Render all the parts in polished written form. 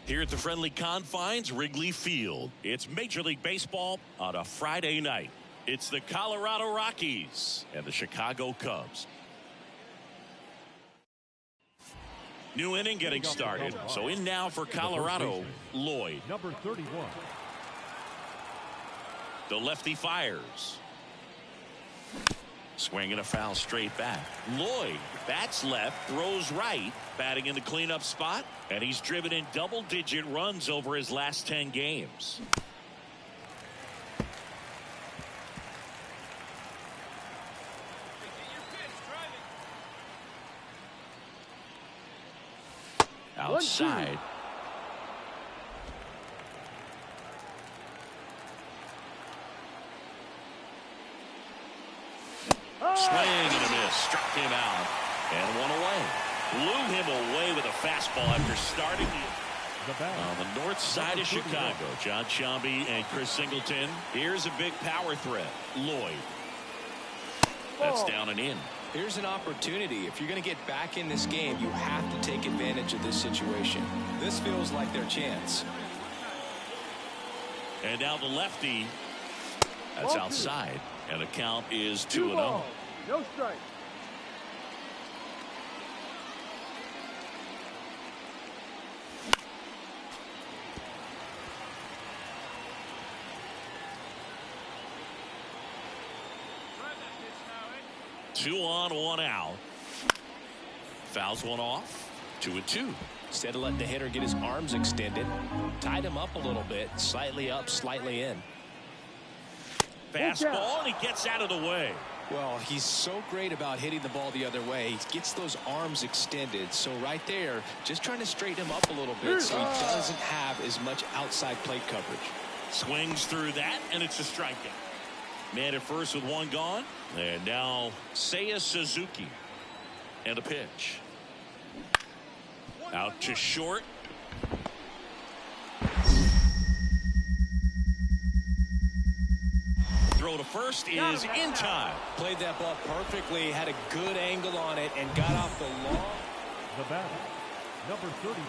Here at the friendly confines, Wrigley Field. It's Major League Baseball on a Friday night. It's the Colorado Rockies and the Chicago Cubs. New inning getting started. So in now for Colorado, Lloyd. Number 31. The lefty fires. Swinging a foul straight back. Lloyd bats left, throws right, batting in the cleanup spot, and he's driven in double-digit runs over his last 10 games. Outside. Swing and a miss. Struck him out. And one away. Blew him away with a fastball after starting on the north side of Chicago. John Sciambi and Chris Singleton. Here's a big power threat. Lloyd. That's down and in. Here's an opportunity. If you're going to get back in this game, you have to take advantage of this situation. This feels like their chance. And now the lefty. That's outside. And the count is 2-0. No strike. Two on, one out. Fouls one off. 2-2. Instead of letting the hitter get his arms extended, tied him up a little bit, slightly up, slightly in. Fastball, and he gets out of the way. Well, he's so great about hitting the ball the other way. He gets those arms extended. So right there, just trying to straighten him up a little bit so he doesn't have as much outside plate coverage. Swings through that, and it's a strikeout. Man at first with one gone. And now Seiya Suzuki. And a pitch. Out to short. Throw to first is in time. Played that ball perfectly, had a good angle on it, and got off the long. The batter, number 31.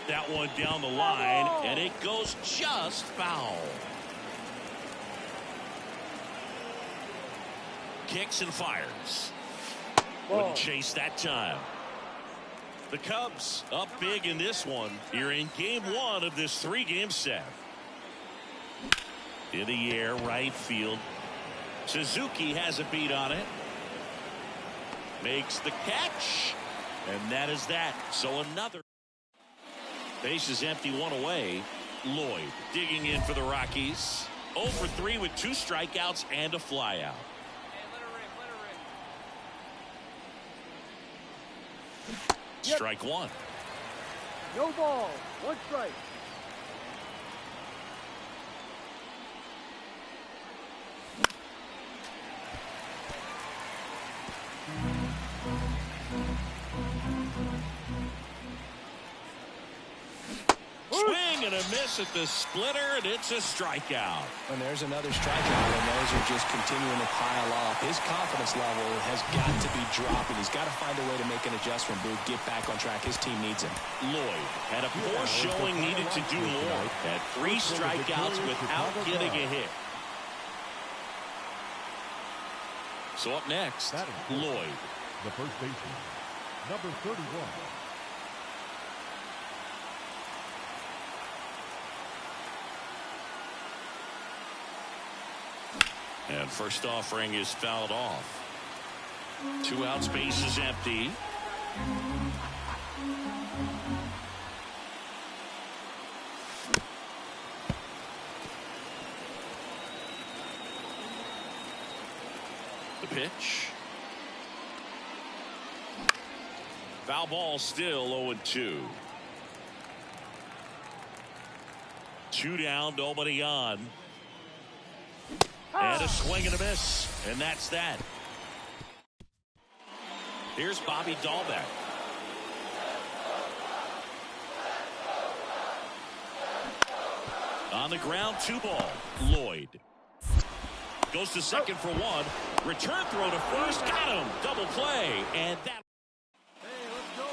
That one down the line, and it goes just foul. Kicks and fires. Wouldn't chase that time. The Cubs up big in this one. You're in game one of this three-game set. In the air, right field. Suzuki has a beat on it. Makes the catch. And that is that. So another. Base is empty, one away. Lloyd digging in for the Rockies. 0 for 3 with 2 strikeouts and a flyout. Strike one. No ball. One strike. Swing and a miss at the splitter, and it's a strikeout. And there's another strikeout, and those are just continuing to pile up. His confidence level has got to be dropping. He's got to find a way to make an adjustment, Boog, get back on track. His team needs him. Lloyd had a poor showing, needed to do more. Had 3 strikeouts without getting a hit. So up next, Lloyd. The first baseman, number 31. And first offering is fouled off. 2 outs, base is empty. The pitch. Foul ball, still 0-2. 2 down, nobody on. And a swing and a miss. And that's that. Here's Bobby Dahlbeck. On the ground, 2 ball. Lloyd. Goes to second for one. Return throw to first. Got him. Double play. And that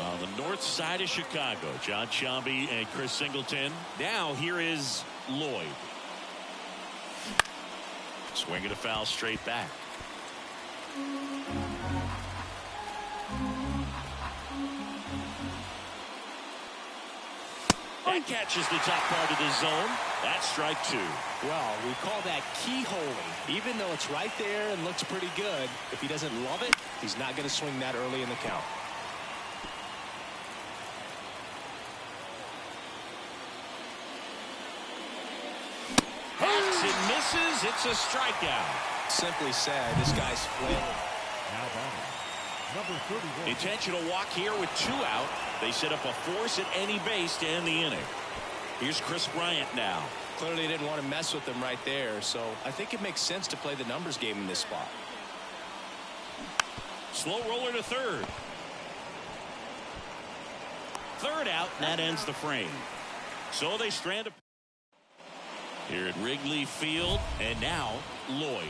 on the north side of Chicago. John Sciambi and Chris Singleton. Now here is Lloyd. Swinging a foul straight back. That catches the top part of the zone. That's strike two. Well, we call that keyholing. Even though it's right there and looks pretty good, if he doesn't love it, he's not going to swing that early in the count. Hacks and misses. It's a strikeout. Simply said, this guy's flailing. Now batting, number 31. Intentional walk here with 2 out. They set up a force at any base to end the inning. Here's Chris Bryant now. Clearly didn't want to mess with them right there, so I think it makes sense to play the numbers game in this spot. Slow roller to third. Third out, and that ends the frame. So they strand here at Wrigley Field, and now Lloyd.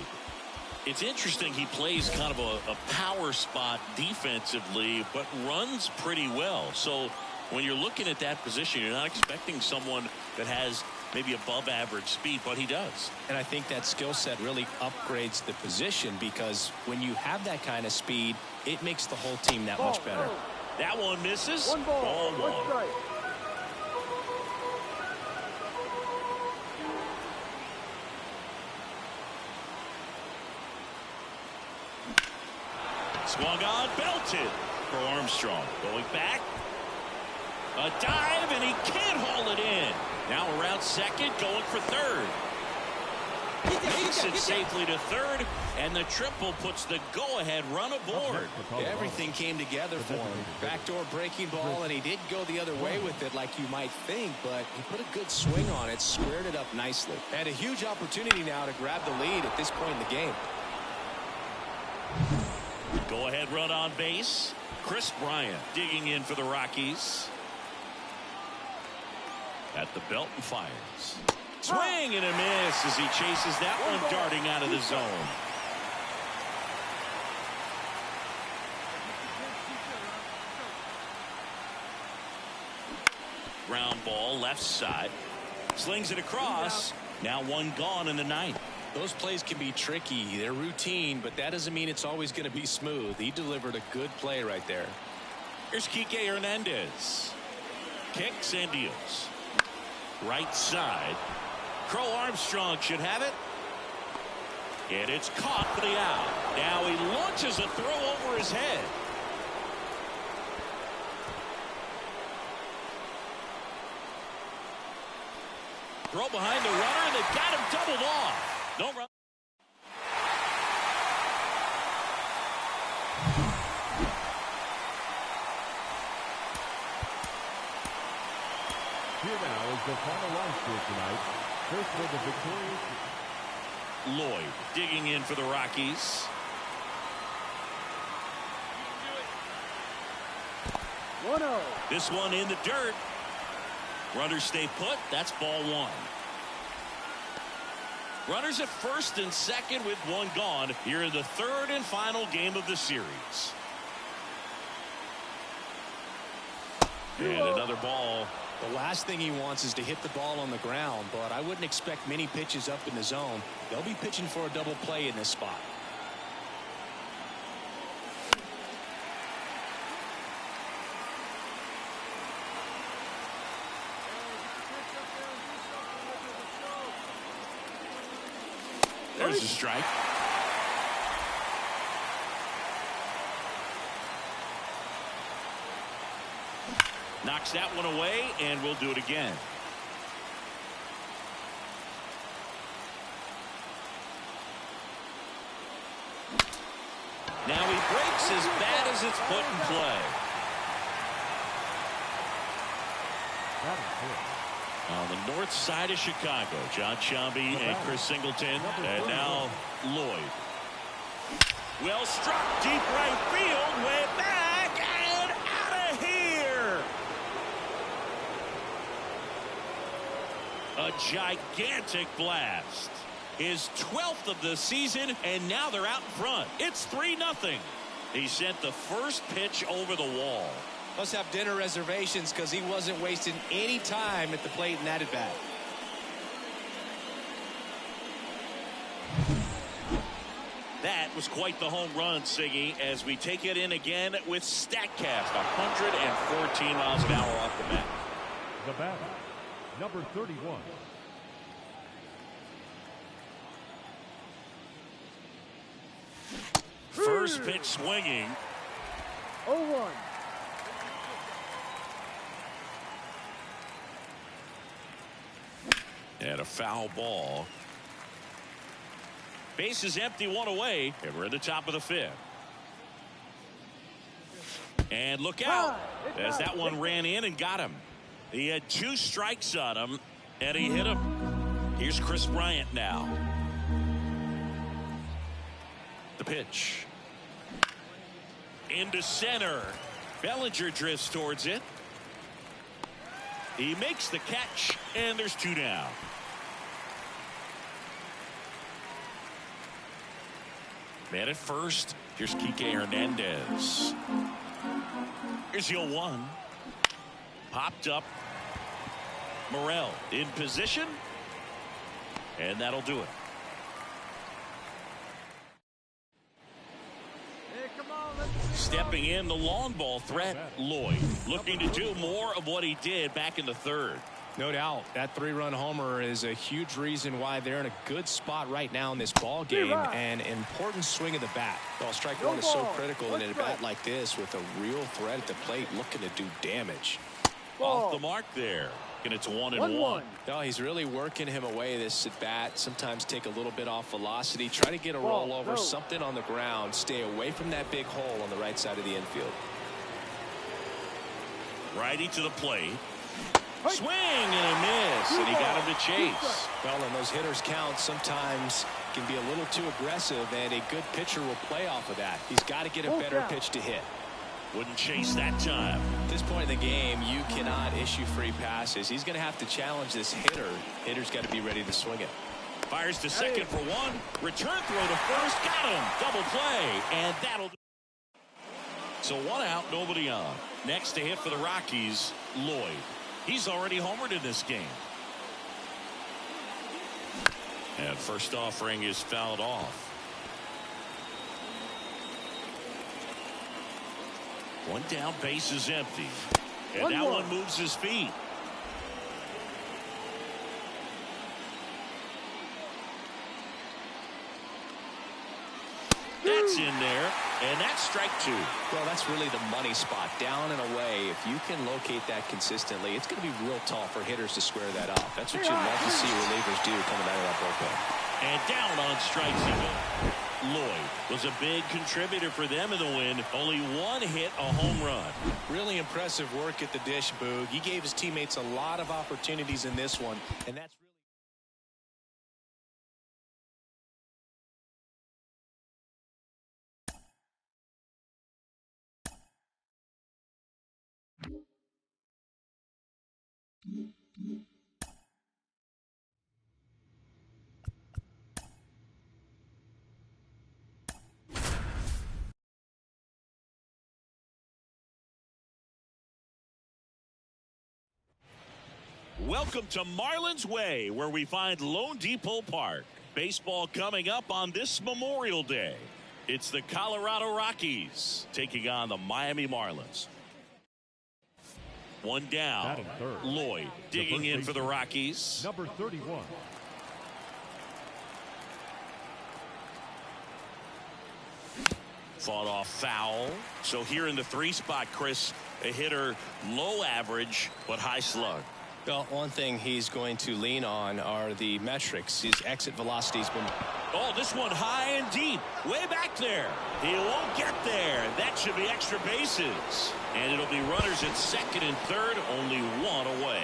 It's interesting he plays kind of a power spot defensively, but runs pretty well. So when you're looking at that position, you're not expecting someone that has maybe above average speed, but he does. And I think that skill set really upgrades the position, because when you have that kind of speed, it makes the whole team that much better. That one misses. One ball, one strike. Swung on, belted for Armstrong. Going back. A dive, and he can't haul it in. Now around second, going for third. Makes it safely to third, and the triple puts the go-ahead run aboard. Everything came together for him. Backdoor breaking ball, and he did go the other way with it like you might think, but he put a good swing on it, squared it up nicely. Had a huge opportunity now to grab the lead at this point in the game. Go-ahead run on base. Chris Bryant digging in for the Rockies. At the belt and fires. Swing and a miss as he chases that one darting out of the zone. Ground ball left side. Slings it across. Now one gone in the ninth. Those plays can be tricky. They're routine, but that doesn't mean it's always going to be smooth. He delivered a good play right there. Here's Kike Hernandez. Kicks and deals. Right side. Crow Armstrong should have it. And it's caught for the out. Now he launches a throw over his head. Throw behind the runner. They've got him doubled off. No run. Here now is the final line score tonight. First for the victorious Lloyd digging in for the Rockies. This one in the dirt. Runners stay put. That's ball one. Runners at first and second with one gone here in the third and final game of the series. And another ball. The last thing he wants is to hit the ball on the ground, but I wouldn't expect many pitches up in the zone. They'll be pitching for a double play in this spot. There's a strike. Knocks that one away, and we'll do it again. Now he breaks as bad as it's put in play. On the north side of Chicago, John Sciambi and Chris Singleton, and now Lloyd. Well struck, deep right field, way back, and out of here. A gigantic blast. his 12th of the season, and now they're out in front. It's 3-0. He sent the first pitch over the wall. Must have dinner reservations because he wasn't wasting any time at the plate in that at bat. That was quite the home run, Siggy, as we take it in again with StatCast. 114 miles an hour off the bat. The batter, number 31. First pitch swinging. 0-1. And a foul ball. Base is empty, one away, and we're at the top of the 5th. And look out, as that one ran in and got him. He had 2 strikes on him, and he hit him. Here's Chris Bryant now. The pitch. Into center. Bellinger drifts towards it. He makes the catch, and there's 2 down. Man at first. Here's Kike Hernandez. Here's 0-1. Popped up. Morel in position. And that'll do it. Stepping in, the long ball threat, Lloyd. Looking to do more of what he did back in the 3rd. No doubt. That 3-run homer is a huge reason why they're in a good spot right now in this ball game. And an important swing of the bat. Well, strike one is so critical in a bat like this with a real threat at the plate looking to do damage. Off the mark there. And it's 1-1. No, he's really working him away this at bat. Sometimes take a little bit off velocity. Try to get a rollover, something on the ground. Stay away from that big hole on the right side of the infield. Righty to the plate. Swing and a miss, and he got him to chase. Well, and those hitters count sometimes can be a little too aggressive, and a good pitcher will play off of that. He's got to get a better pitch to hit. Wouldn't chase that time. At this point in the game, you cannot issue free passes. He's going to have to challenge this hitter. Hitter's got to be ready to swing it. Fires to second for 1. Return throw to first. Got him. Double play, and that'll do. So 1 out, nobody on. Next to hit for the Rockies, Lloyd. He's already homered in this game. And first offering is fouled off. 1 down, base is empty. And that one moves his feet. That's in there, and that's strike 2. Well, that's really the money spot, down and away. If you can locate that consistently, it's going to be real tough for hitters to square that up. That's what you'd love to see relievers do coming out of that bullpen. And down on strikes again. Lloyd was a big contributor for them in the win. Only 1 hit, a home run. Really impressive work at the dish, Boog. He gave his teammates a lot of opportunities in this one, and that's really. Welcome to Marlins Way, where we find Lone Depot Park. Baseball coming up on this Memorial Day. It's the Colorado Rockies taking on the Miami Marlins. 1 down. Lloyd digging in for the Rockies. Number 31. Fought off foul. So here in the 3 spot, Chris, a hitter low average but high slug. Well, one thing he's going to lean on are the metrics. His exit velocity's been. Oh, this one high and deep, way back there. He won't get there. That should be extra bases, and it'll be runners at second and third, only 1 away.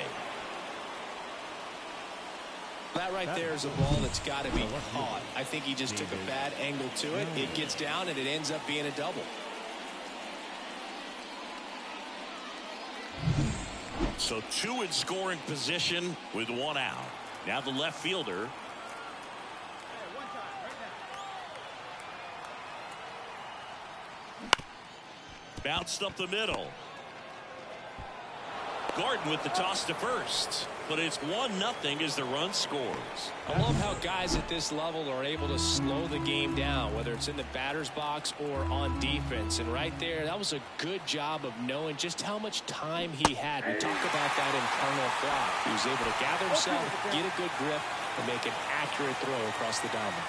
That right there is a ball that's got to be caught. I think he just took a bad angle to it. It gets down, and it ends up being a double. So 2 in scoring position with 1 out. Now the left fielder. Bounced up the middle. Gordon with the toss to first. But it's 1-0 as the run scores. I love how guys at this level are able to slow the game down, whether it's in the batter's box or on defense. And right there, that was a good job of knowing just how much time he had. We talk about that internal clock. He was able to gather himself, get a good grip, and make an accurate throw across the diamond.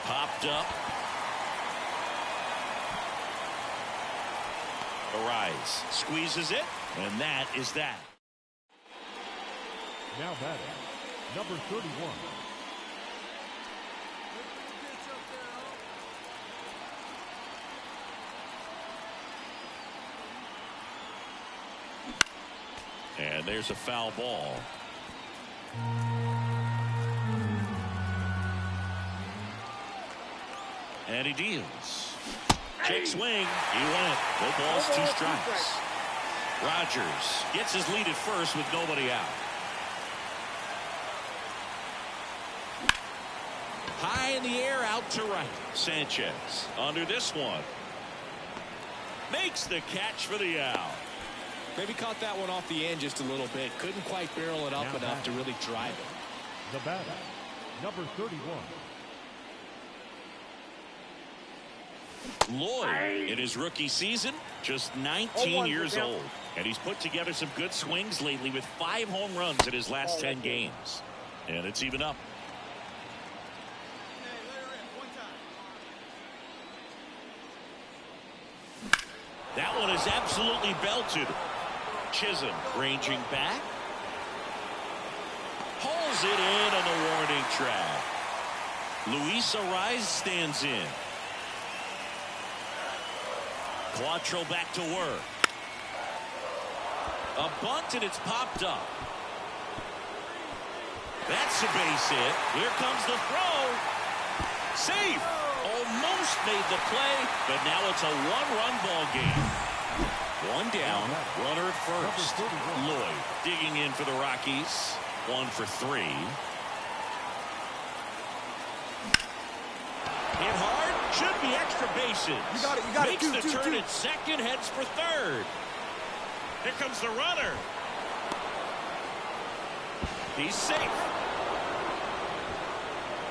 Popped up. Arise squeezes it, and that is that. Now batting, number 31. And there's a foul ball. And he deals. Check swing. He went. No balls, 2 strikes. Rogers gets his lead at first with nobody out. High in the air, out to right. Sanchez under this one. Makes the catch for the out. Maybe caught that one off the end just a little bit. Couldn't quite barrel it up enough to really drive it. The batter, number 31. Lloyd in his rookie season, just 19 years old, and he's put together some good swings lately with 5 home runs in his last 10 games, and it's even up. That one is absolutely belted. Chisholm ranging back, hauls it in on the warning track. Luis Arise stands in. Quattro back to work. A bunt, and it's popped up. That's a base hit. Here comes the throw. Safe. Almost made the play, but now it's a 1-run ball game. 1 down, runner at first. Lloyd digging in for the Rockies. 1 for 3. Hit hard. Should be extra bases. You got it. Makes the turn at second, heads for third. Here comes the runner. He's safe.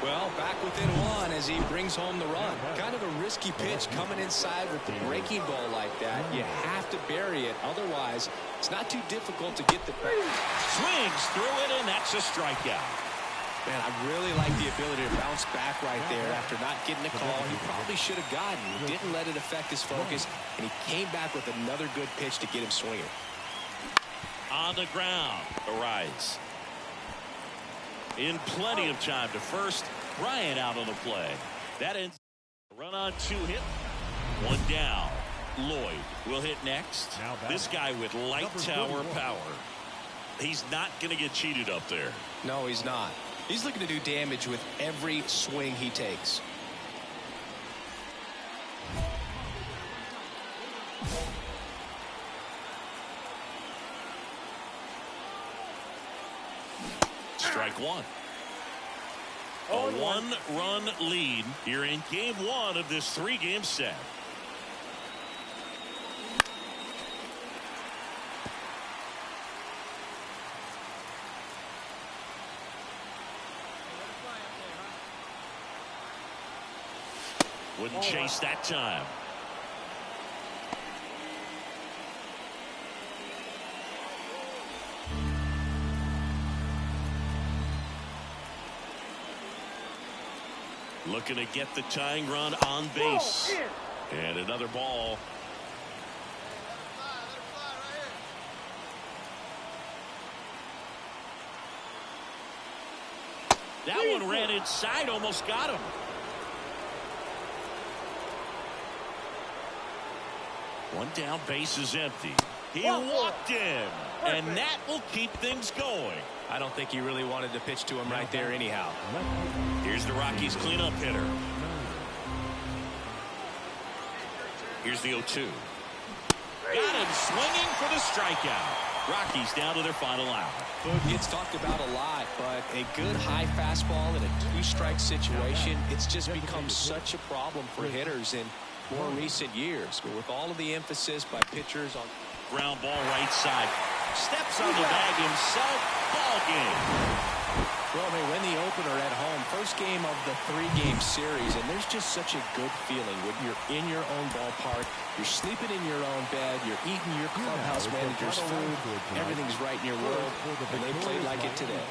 Well, back within 1 as he brings home the run. Kind of a risky pitch coming inside with the breaking ball like that. You have to bury it. Otherwise, it's not too difficult to get the Swings through it, and that's a strikeout. Man, I really like the ability to bounce back right there after not getting a call he probably should have gotten. He didn't let it affect his focus, and he came back with another good pitch to get him swinging. On the ground, Arise. In plenty of time to first. Bryant out on the play. That ends. Run on 2 hit. 1 down. Lloyd will hit next. This guy with light tower power. He's not going to get cheated up there. No, he's not. He's looking to do damage with every swing he takes. Strike 1. A 1-run lead here in game 1 of this 3-game set. Wouldn't chase that time. Looking to get the tying run on base. And another ball. That one ran inside, almost got him. One down, base is empty. He walked him, and that will keep things going. I don't think he really wanted to pitch to him right there anyhow. Here's the Rockies cleanup hitter. Here's the 0-2. Got him swinging for the strikeout. Rockies down to their final out. It's talked about a lot, but a good high fastball in a two-strike situation, it's just become such a problem for hitters in more recent years. But with all of the emphasis by pitchers on ground ball right side. Steps on the bag himself. Ball game. Well, they win the opener at home. First game of the 3-game series, and there's just such a good feeling when you're in your own ballpark, you're sleeping in your own bed, you're eating your clubhouse manager's food, everything's right in your world, and they played like it today.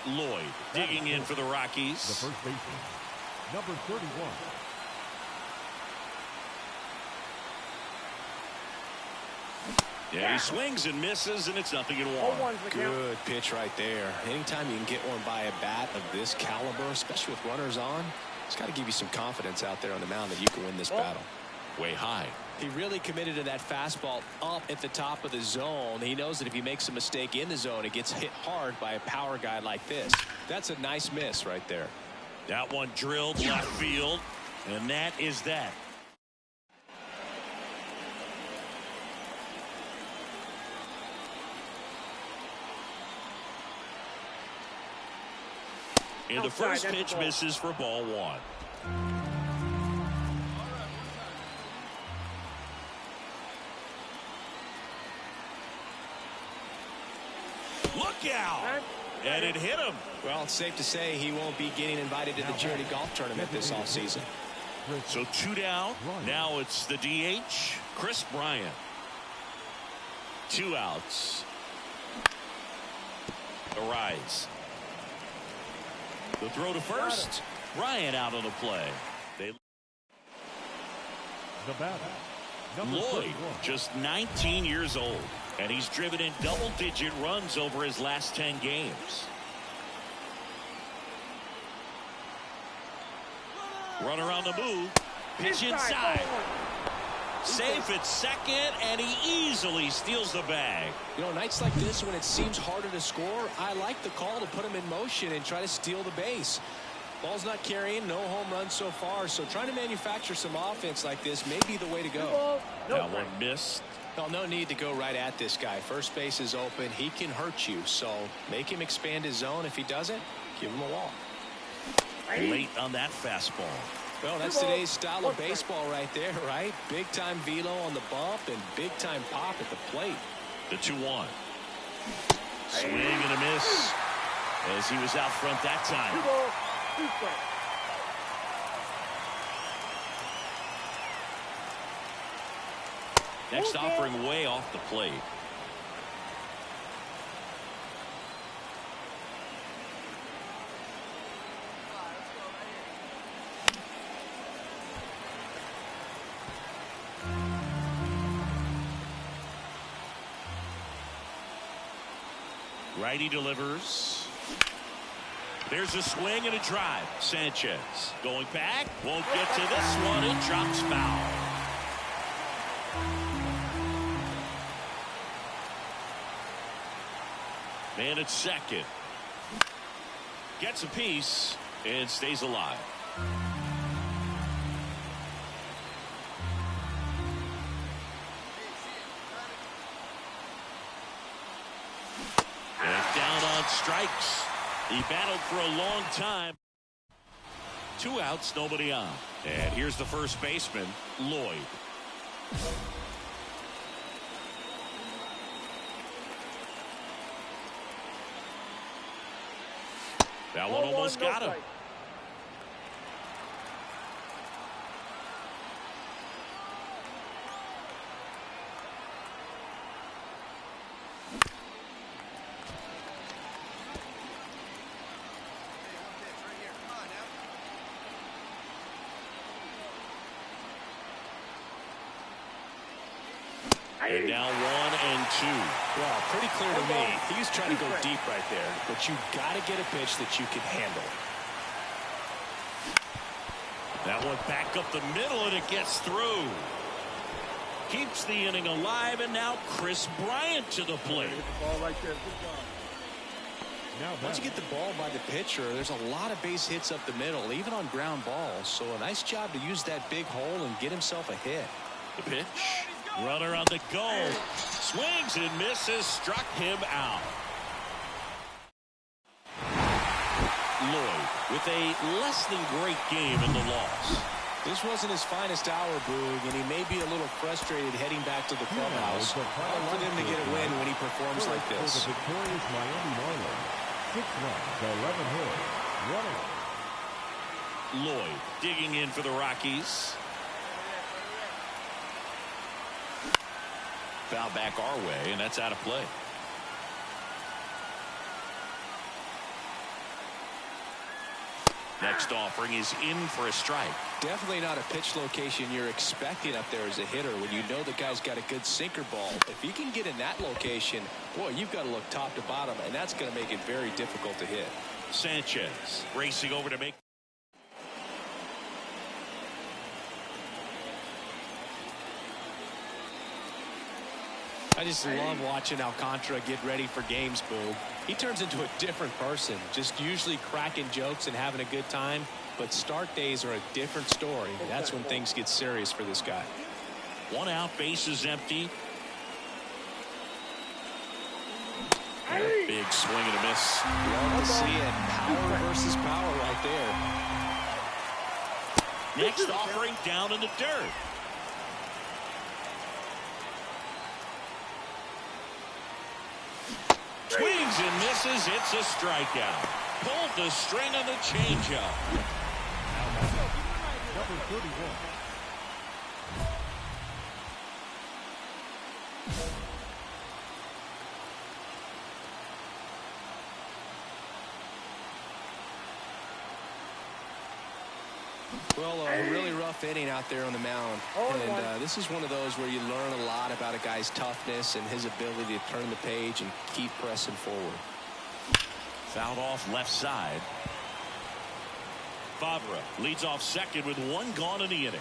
Lloyd digging in for the Rockies. The first baseman, number 31. Yeah, he swings and misses, and it's 0-1. Good pitch right there. Anytime you can get one by a bat of this caliber, especially with runners on, it's got to give you some confidence out there on the mound that you can win this battle. Way high. He really committed to that fastball up at the top of the zone. He knows that if he makes a mistake in the zone, it gets hit hard by a power guy like this. That's a nice miss right there. That one drilled left field, and that is that. And the first pitch misses for ball 1. Look out! And it hit him. Well, it's safe to say he won't be getting invited to the charity golf tournament this offseason. So 2 down. Now it's the DH, Kris Bryant. 2 outs. Arise. The throw to first. Bryant out on the play. Lloyd, just 19 years old, and he's driven in double-digit runs over his last 10 games. Runner on the move. Pitch inside. Safe at second, and he easily steals the bag. You know, nights like this when it seems harder to score, I like the call to put him in motion and try to steal the base. Ball's not carrying, no home runs so far, so trying to manufacture some offense like this may be the way to go. That one missed. Well, no need to go right at this guy. First base is open. He can hurt you, so make him expand his zone. If he doesn't, give him a walk. Late on that fastball. Well, that's today's style of baseball right there, right? Big-time velo on the bump and big-time pop at the plate. The 2-1. Swing and a miss as he was out front that time. Next offering way off the plate. Righty delivers. There's a swing and a drive. Sanchez going back. Won't get to this one. It drops foul. Man at second. Gets a piece and stays alive. Strikes. He battled for a long time. 2 outs, nobody on. And here's the first baseman, Lloyd. That one almost got him. And now 1 and 2. Well, pretty clear to me. He's trying to go deep right there, but you got to get a pitch that you can handle. That one back up the middle, and it gets through. Keeps the inning alive, and now Kris Bryant to the plate. Once you get the ball by the pitcher, there's a lot of base hits up the middle, even on ground balls. So a nice job to use that big hole and get himself a hit. The pitch. Runner on the go. Swings and misses. Struck him out. Lloyd with a less than great game in the loss. This wasn't his finest hour, Boog, and he may be a little frustrated heading back to the clubhouse. Hard for them to get a win when he performs like this. The victorious Miami Marlins. 6 runs, 11 hits, 1 run. Lloyd digging in for the Rockies. Foul back our way, and that's out of play. Next offering is in for a strike. Definitely not a pitch location you're expecting up there as a hitter when you know the guy's got a good sinker ball. If he can get in that location, boy, you've got to look top to bottom, and that's going to make it very difficult to hit. Sanchez racing over to make. I just love watching Alcantara get ready for games, Boo. He turns into a different person, just usually cracking jokes and having a good time. But start days are a different story. That's when things get serious for this guy. 1 out, bases empty. Big swing and a miss. Love to see it. Power versus power right there. Next offering down in the dirt. Swings and misses. It's a strikeout. Pulled the string on the changeup. Number 31. Well, a really rough inning out there on the mound. And this is one of those where you learn a lot about a guy's toughness and his ability to turn the page and keep pressing forward. Fouled off left side. Favre leads off second with 1 gone in the inning.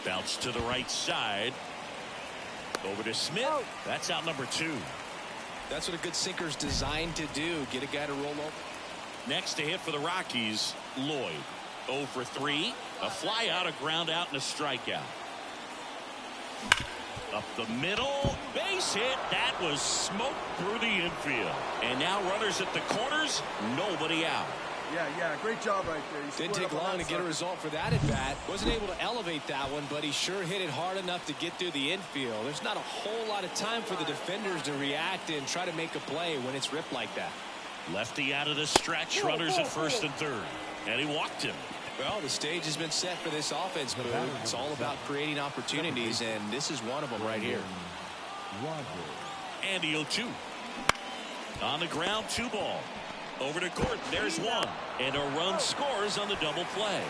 Bounce to the right side. Over to Smith. That's out number 2. That's what a good sinker's designed to do. Get a guy to roll over. Next to hit for the Rockies, Lloyd. 0 for 3. A fly out, a ground out, and a strikeout. Up the middle. Base hit. That was smoked through the infield. And now runners at the corners. Nobody out. Yeah, great job right there. Didn't take long to get a result for that at bat. Wasn't able to elevate that one, but he sure hit it hard enough to get through the infield. There's not a whole lot of time for the defenders to react and try to make a play when it's ripped like that. Lefty out of the stretch. Runners at first and third. And he walked him. Well, the stage has been set for this offense, Boo. It's all about creating opportunities, and this is one of them right here. And the 0-2. On the ground, 2 ball. Over to Gordon. There's 1. And a run scores on the double play.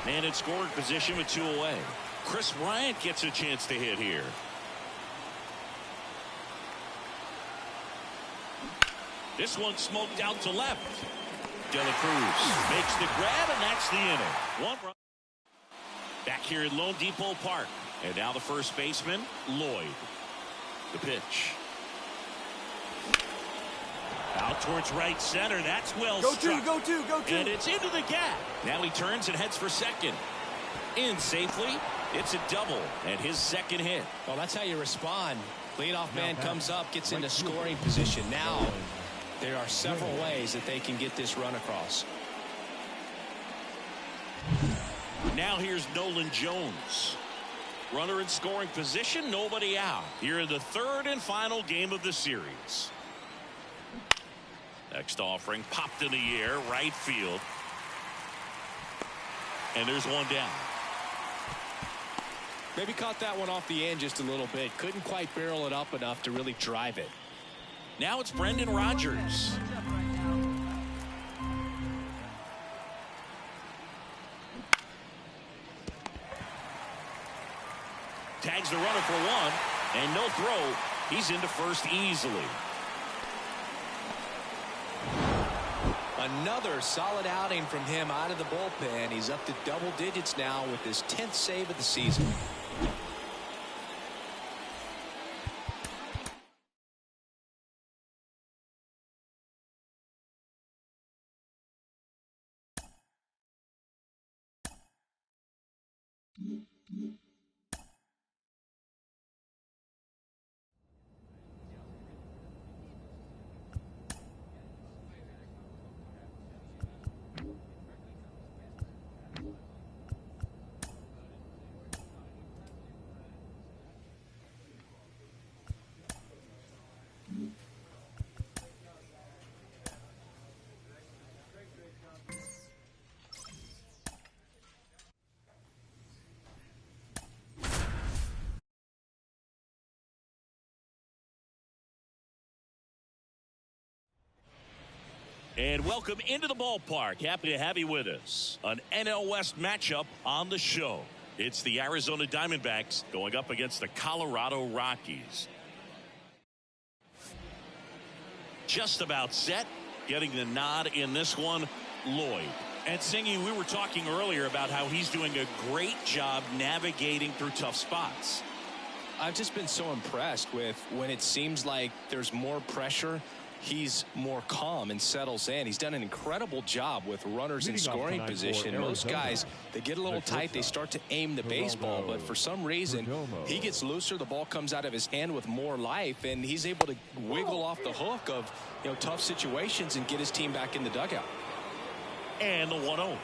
And in scoring position with 2 away. Chris Bryant gets a chance to hit here. This one smoked out to left. De La Cruz makes the grab, and that's the inning. 1 run. Back here at Lone Depot Park. And now the first baseman, Lloyd. The pitch. Out towards right center. That's well struck. Go two. And it's into the gap. Now he turns and heads for second. In safely. It's a double. And his second hit. Well, that's how you respond. Leadoff man comes up, gets into scoring position. Now, there are several ways that they can get this run across. Now here's Nolan Jones. Runner in scoring position. Nobody out. Here in the third and final game of the series. Next offering popped in the air, right field. And there's 1 down. Maybe caught that one off the end just a little bit. Couldn't quite barrel it up enough to really drive it. Now it's Brendan Rodgers. Tags the runner for 1. And no throw. He's into first easily. Another solid outing from him out of the bullpen. He's up to double digits now with his 10th save of the season. And welcome into the ballpark. Happy to have you with us. An NL West matchup on the show. It's the Arizona Diamondbacks going up against the Colorado Rockies. Just about set. Getting the nod in this one, Lloyd. And Singy, we were talking earlier about how he's doing a great job navigating through tough spots. I've just been so impressed with when it seems like there's more pressure. He's more calm and settles in. He's done an incredible job with runners in scoring position. Most guys, they get a little tight. They start to aim the baseball. But for some reason, he gets looser. The ball comes out of his hand with more life. And he's able to wiggle off the hook of tough situations and get his team back in the dugout. And the 1-0.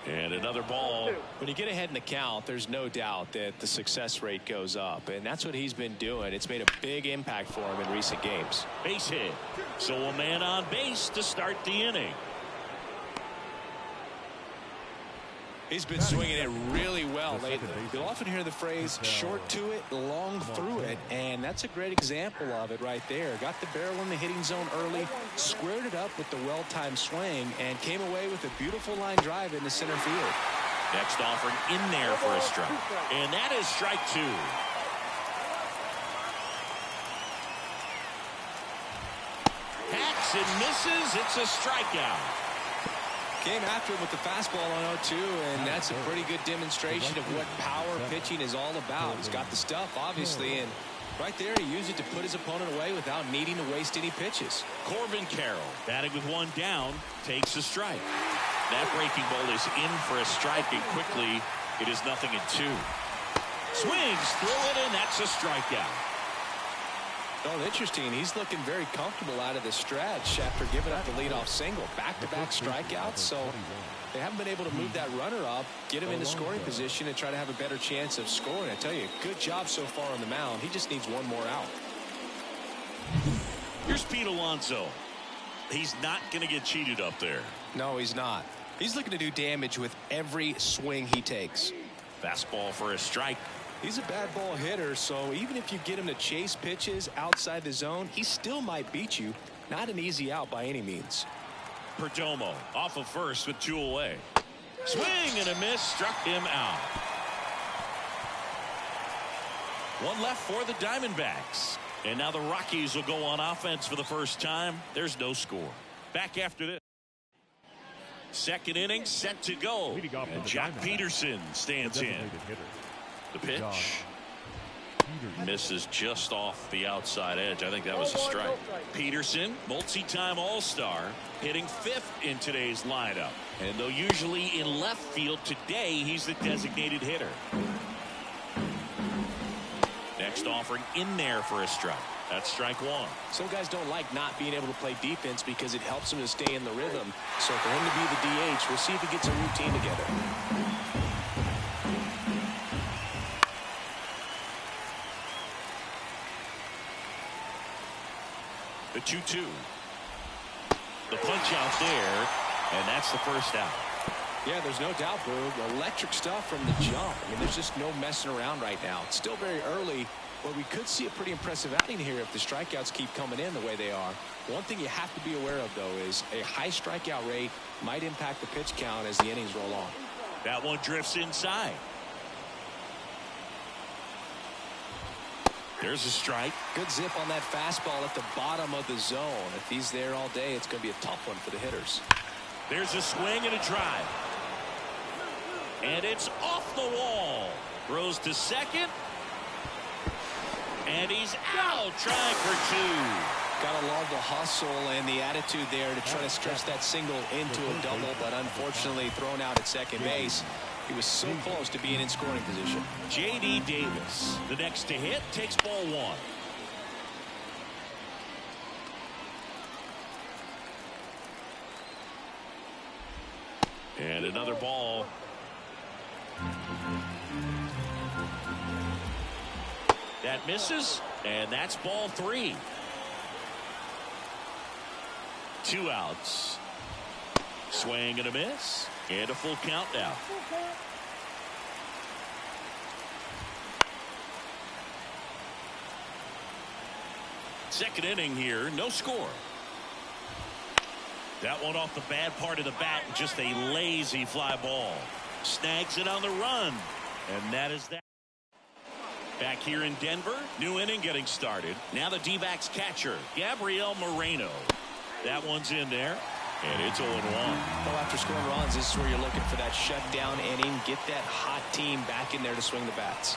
And another ball. When you get ahead in the count, there's no doubt that the success rate goes up. And that's what he's been doing. It's made a big impact for him in recent games. Base hit. So a man on base to start the inning. He's been swinging it really well lately. You'll often hear the phrase short to it, long through it, and that's a great example of it right there. Got the barrel in the hitting zone early, squared it up with the well-timed swing, and came away with a beautiful line drive into center field. Next offering in there for a strike. And that is strike two. Hacks and misses. It's a strikeout. Came after him with the fastball on 0-2, and that's a pretty good demonstration of what power pitching is all about. He's got the stuff, obviously, and right there he used it to put his opponent away without needing to waste any pitches. Corbin Carroll, batting with one down, takes a strike. That breaking ball is in for a strike, and quickly it is 0-2. Swings through it, and that's a strikeout. Oh, interesting. He's looking very comfortable out of the stretch after giving up the leadoff single. Back-to-back strikeouts, so they haven't been able to move that runner up, get him into scoring position, and try to have a better chance of scoring. I tell you, good job so far on the mound. He just needs one more out. Here's Pete Alonso. He's not going to get cheated up there. No, he's not. He's looking to do damage with every swing he takes. Fastball for a strike. He's a bad ball hitter, so even if you get him to chase pitches outside the zone, he still might beat you. Not an easy out by any means. Perdomo off of first with 2 away. Swing and a miss, struck him out. One left for the Diamondbacks. And now the Rockies will go on offense for the first time. There's no score. Back after this. Second inning set to go. And Jack Peterson stands in. The pitch misses just off the outside edge. I think that was a strike. Peterson, multi-time All-Star, hitting 5th in today's lineup. And though usually in left field, today he's the designated hitter. Next offering in there for a strike. That's strike one. Some guys don't like not being able to play defense because it helps them to stay in the rhythm. So for him to be the DH, we'll see if he gets a routine together. The 2-2. The punch out there, and that's the first out. Yeah, there's no doubt, Boog. Electric stuff from the jump. I mean, there's just no messing around right now. It's still very early, but we could see a pretty impressive outing here if the strikeouts keep coming in the way they are. One thing you have to be aware of, though, is a high strikeout rate might impact the pitch count as the innings roll on. That one drifts inside. There's a strike. Good zip on that fastball at the bottom of the zone. If he's there all day, it's going to be a tough one for the hitters. There's a swing and a drive. And it's off the wall. Throws to second. And he's out, trying for 2. Got to love the hustle and the attitude there to try to stretch that single into a double, but unfortunately thrown out at second base. He was so close to being in scoring position. J.D. Davis, the next to hit, takes ball one. And another ball. That misses, and that's ball three. 2 outs. Swing and a miss, and a full count now. Second inning here, no score. That one off the bad part of the bat, just a lazy fly ball. Snags it on the run, and that is that. Back here in Denver, new inning getting started. Now the D-backs catcher, Gabriel Moreno. That one's in there, and it's 0-1. Well, after scoring runs, this is where you're looking for that shutdown inning. Get that hot team back in there to swing the bats.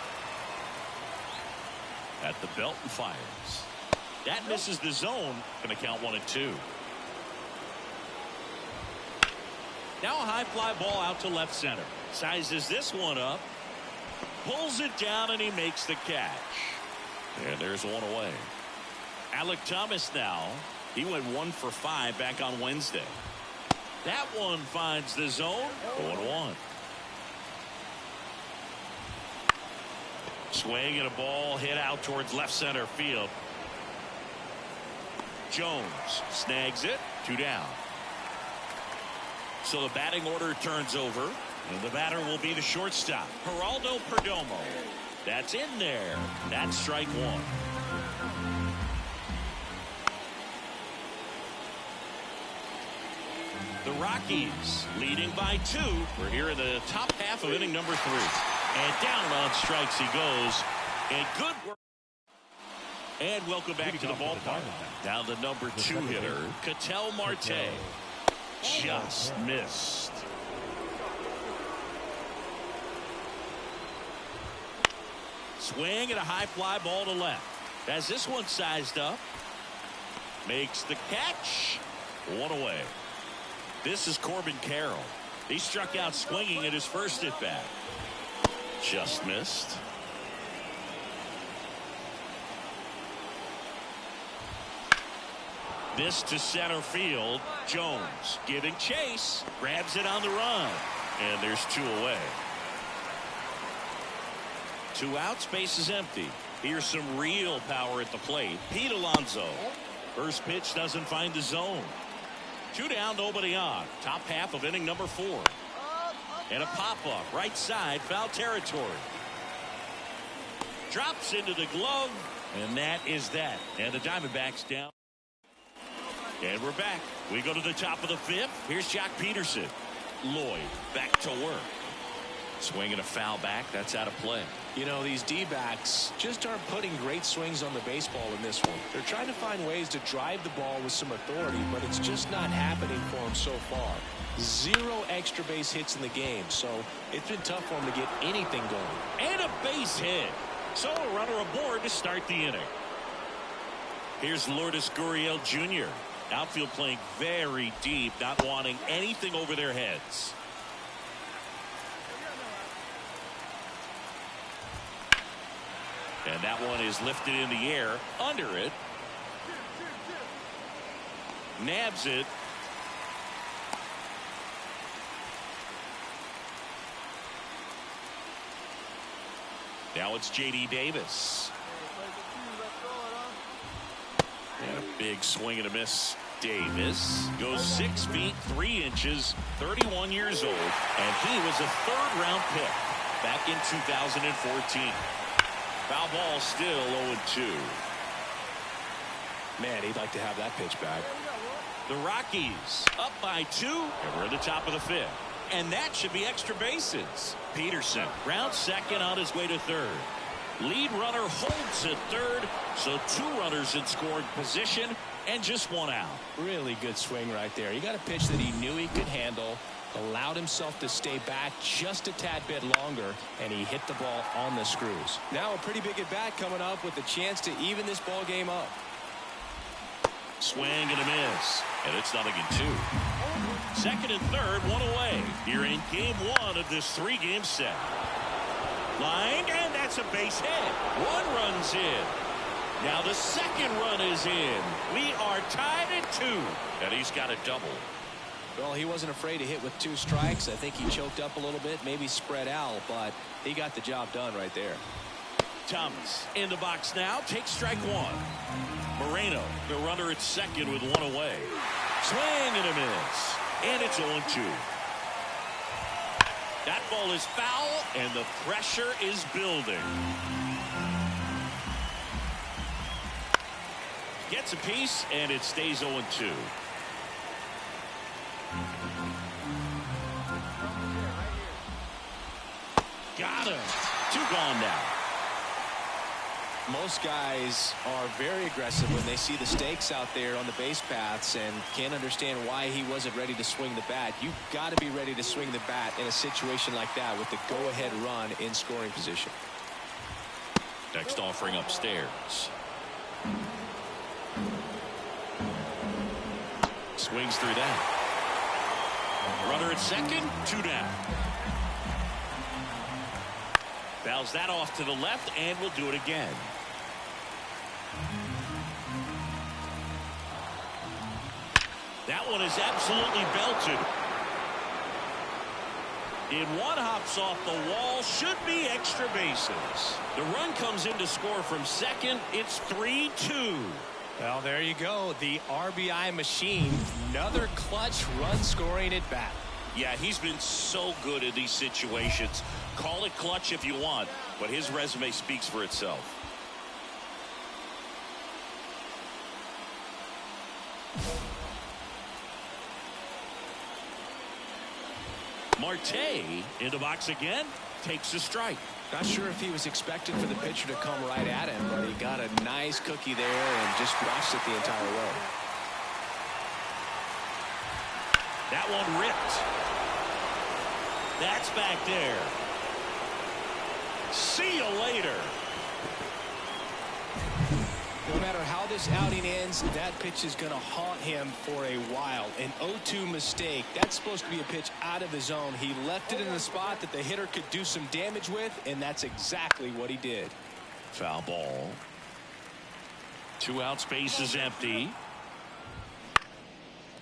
At the belt and fires. That misses the zone. Going to count 1-2. Now a high fly ball out to left center. Sizes this one up. Pulls it down, and he makes the catch. And there's one away. Alek Thomas now. He went 1 for 5 back on Wednesday. That one finds the zone. 0-1. Swing and a ball hit out towards left center field. Jones snags it. 2 down. So the batting order turns over, and the batter will be the shortstop, Geraldo Perdomo. That's in there. That's strike one. The Rockies leading by 2. We're here in the top half of inning number 3. And down on strikes he goes. And good work. And welcome back to the ballpark. Now the number 2 hitter, Ketel Marte. Just missed. Swing and a high fly ball to left. As this one sized up. Makes the catch. 1 away. This is Corbin Carroll. He struck out swinging at his first at bat. Just missed. This to center field. Jones giving chase. Grabs it on the run. And there's 2 away. 2 outs, base is empty. Here's some real power at the plate. Pete Alonso. First pitch doesn't find the zone. 2 down, nobody on. Top half of inning number 4. And a pop-up, right side, foul territory. Drops into the glove, and that is that. And the Diamondbacks down. And we're back. We go to the top of the 5th. Here's Jock Peterson. Lloyd back to work. Swinging a foul back. That's out of play. You know, these D-backs just aren't putting great swings on the baseball in this one. They're trying to find ways to drive the ball with some authority, but it's just not happening for them so far. 0 extra base hits in the game, so it's been tough for them to get anything going. And a base hit. So a runner aboard to start the inning. Here's Lourdes Gurriel Jr. Outfield playing very deep, not wanting anything over their heads. And that one is lifted in the air. Under it. Nabs it. Now it's J.D. Davis. And a big swing and a miss. Davis goes 6 feet 3 inches, 31 years old, and he was a 3rd-round pick back in 2014. Foul ball, still 0-2. Man, he'd like to have that pitch back. The Rockies up by 2, and we're at the top of the 5th. And that should be extra bases. Peterson rounds second on his way to 3rd. Lead runner holds at 3rd, so 2 runners in scoring position and just 1 out. Really good swing right there. He got a pitch that he knew he could handle, allowed himself to stay back just a tad bit longer, and he hit the ball on the screws. Now a pretty big at bat coming up with a chance to even this ball game up. Swing and a miss. And it's 0-2. Second and third, one away. Here in game one of this three-game set. Line, and that's a base hit. One run's in. Now the second run is in. We are tied at 2. And he's got a double. Well, he wasn't afraid to hit with 2 strikes. I think he choked up a little bit, maybe spread out, but he got the job done right there. Thomas in the box now. Takes strike 1. Moreno, the runner at second with 1 away. Swing and a miss. And it's 0-2. That ball is foul, and the pressure is building. Gets a piece, and it stays 0-2. Got him. 2 gone now. Most guys are very aggressive when they see the stakes out there on the base paths and can't understand why he wasn't ready to swing the bat. You've got to be ready to swing the bat in a situation like that with the go-ahead run in scoring position. Next offering upstairs. Swings through that. Runner at second, 2 down. Fouls that off to the left, and we'll do it again. That one is absolutely belted. In one, hops off the wall. Should be extra bases. The run comes in to score from second. It's 3-2. Well, there you go. The RBI machine. Another clutch run scoring at bat. Yeah, he's been so good in these situations. Call it clutch if you want, but his resume speaks for itself. Marte in the box again, takes a strike. Not sure if he was expecting for the pitcher to come right at him, but he got a nice cookie there and just watched it the entire way. That one ripped. That's back there. See you later. No matter how this outing ends, that pitch is going to haunt him for a while. An 0-2 mistake. That's supposed to be a pitch out of his zone. He left it in a spot that the hitter could do some damage with, and that's exactly what he did. Foul ball. 2 out, space is empty.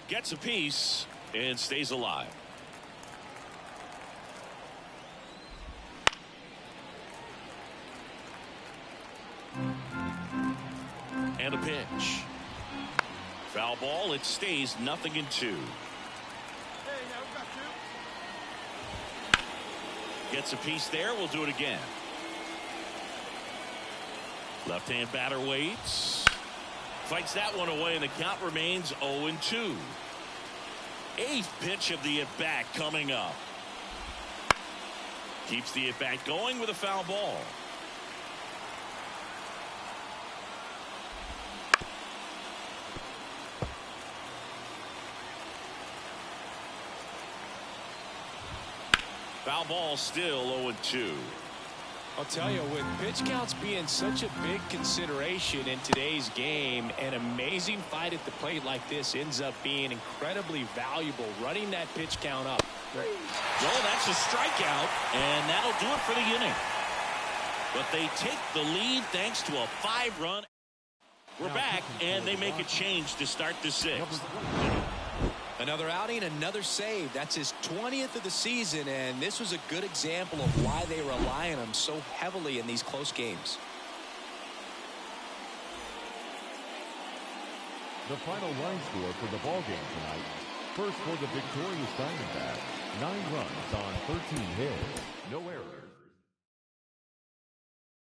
Gets a piece and stays alive. And a pitch. Foul ball. It stays 0-2. Gets a piece there. We'll do it again. Left-hand batter waits. Fights that one away, and the count remains 0-2. 8th pitch of the at-bat coming up. Keeps the at-bat going with a foul ball. Foul ball, still 0-2. I'll tell you, with pitch counts being such a big consideration in today's game, an amazing fight at the plate like this ends up being incredibly valuable, running that pitch count up. Well, that's a strikeout, and that'll do it for the inning. But they take the lead thanks to a 5-run. We're back, and they make a change to start the 6th. Another outing, another save. That's his 20th of the season, and this was a good example of why they rely on him so heavily in these close games. The final line score for the ballgame tonight. First for the victorious Diamondbacks, 9 runs on 13 hits, no errors.